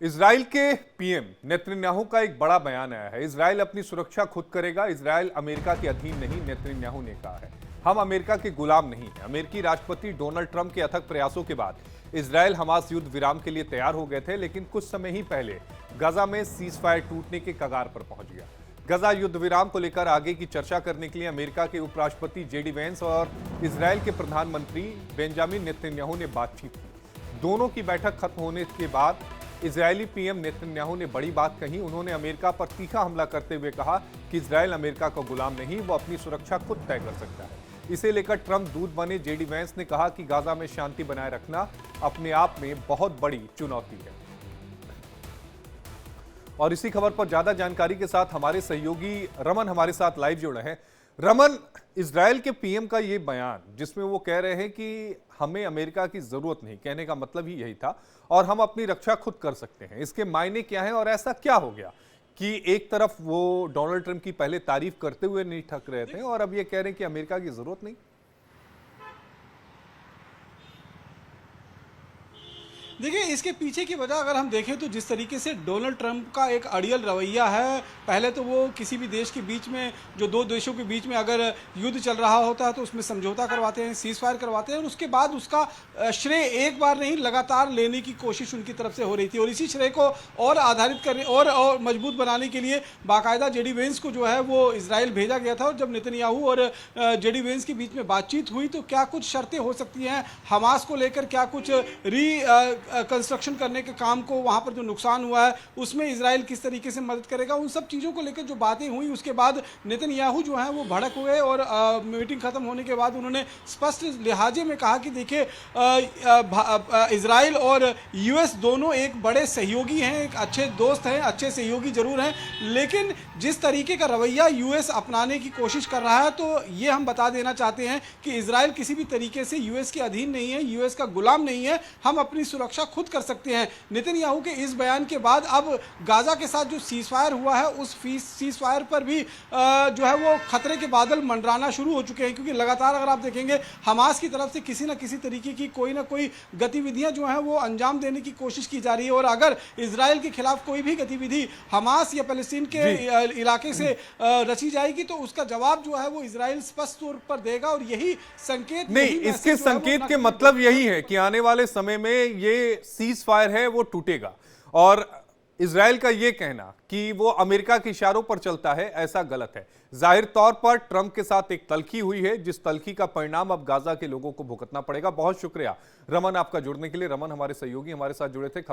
Israel के PM Netanyahu का एक बड़ा बयान आया है। इजराइल अपनी सुरक्षा खुद करेगा। इजराइल अमेरिका के अधीन नहीं, नेतन्याहू ने कहा है। हम अमेरिका के गुलाम नहीं हैं। अमेरिकी राष्ट्रपति डोनाल्ड ट्रंप के अथक प्रयासों के बाद इजराइल हमास युद्ध विराम के लिए तैयार हो गए थे, लेकिन कुछ समय ही पहले गजा में सीज फायर टूटने के कगार पर पहुंच गया। गजा युद्ध विराम को लेकर आगे की चर्चा करने के लिए अमेरिका के उपराष्ट्रपति जेडी वेंस और इजराइल के प्रधानमंत्री बेंजामिन नेतन्याहू ने बातचीत की। दोनों की बैठक खत्म होने के बाद इजरायली पीएम नेतन्याहू ने बड़ी बात कही। उन्होंने अमेरिका पर तीखा हमला करते हुए कहा कि इजराइल अमेरिका का गुलाम नहीं, वो अपनी सुरक्षा खुद तय कर सकता है। इसे लेकर ट्रंप दूत बने जेडी वेंस ने कहा कि गाजा में शांति बनाए रखना अपने आप में बहुत बड़ी चुनौती है। और इसी खबर पर ज्यादा जानकारी के साथ हमारे सहयोगी रमन हमारे साथ लाइव जुड़े हैं। रमन, इजराइल के पीएम का ये बयान जिसमें वो कह रहे हैं कि हमें अमेरिका की जरूरत नहीं, कहने का मतलब ही यही था और हम अपनी रक्षा खुद कर सकते हैं, इसके मायने क्या हैं और ऐसा क्या हो गया कि एक तरफ वो डोनाल्ड ट्रंप की पहले तारीफ करते हुए नहीं थक रहे थे और अब ये कह रहे हैं कि अमेरिका की जरूरत नहीं? देखिए, इसके पीछे की वजह अगर हम देखें तो जिस तरीके से डोनाल्ड ट्रंप का एक अड़ियल रवैया है, पहले तो वो किसी भी देश के बीच में, जो दो देशों के बीच में अगर युद्ध चल रहा होता है तो उसमें समझौता करवाते हैं, सीज फायर करवाते हैं और उसके बाद उसका श्रेय एक बार नहीं लगातार लेने की कोशिश उनकी तरफ से हो रही थी। और इसी श्रेय को और आधारित करने और मजबूत बनाने के लिए बाकायदा जेडी वेंस को जो है वो इजराइल भेजा गया था। और जब नेतन्याहू और जेडी वेंस के बीच में बातचीत हुई तो क्या कुछ शर्तें हो सकती हैं हमास को लेकर, क्या कुछ कंस्ट्रक्शन करने के काम को, वहां पर जो नुकसान हुआ है उसमें इजराइल किस तरीके से मदद करेगा, उन सब चीज़ों को लेकर जो बातें हुई उसके बाद नेतन्याहू जो है वो भड़क हुए और मीटिंग खत्म होने के बाद उन्होंने स्पष्ट लिहाजे में कहा कि देखिए, इजराइल और यूएस दोनों एक बड़े सहयोगी हैं, एक अच्छे दोस्त हैं, अच्छे सहयोगी जरूर हैं, लेकिन जिस तरीके का रवैया यूएस अपनाने की कोशिश कर रहा है तो ये हम बता देना चाहते हैं कि इजराइल किसी भी तरीके से यूएस के अधीन नहीं है, यूएस का गुलाम नहीं है, हम अपनी सुरक्षा खुद कर सकते हैं। नेतन्याहू के इस बयान के बाद अब गाजा के साथ जो सीज फायर हुआ है उस सीज फायर पर भी जो है वो खतरे के बादल मंडराना शुरू हो चुके हैं, क्योंकि लगातार अगर आप देखेंगे हमास की तरफ से किसी ना किसी तरीके की कोई ना कोई गतिविधियां जो है वो अंजाम देने की कोशिश की जा रही है। और अगर इजराइल के खिलाफ कोई भी गतिविधि हमास या फलस्तीन के इलाके से रची जाएगी तो उसका जवाब जो है वो इजराइल स्पष्ट तौर पर देगा। और यही संकेत नहीं, इसके संकेत के मतलब यही है कि आने वाले समय में ये सीज फायर है वो टूटेगा। और इजराइल का यह कहना कि वो अमेरिका के इशारों पर चलता है, ऐसा गलत है। जाहिर तौर पर ट्रंप के साथ एक तल्खी हुई है, जिस तल्खी का परिणाम अब गाजा के लोगों को भुगतना पड़ेगा। बहुत शुक्रिया रमन आपका जुड़ने के लिए। रमन हमारे सहयोगी हमारे साथ जुड़े थे।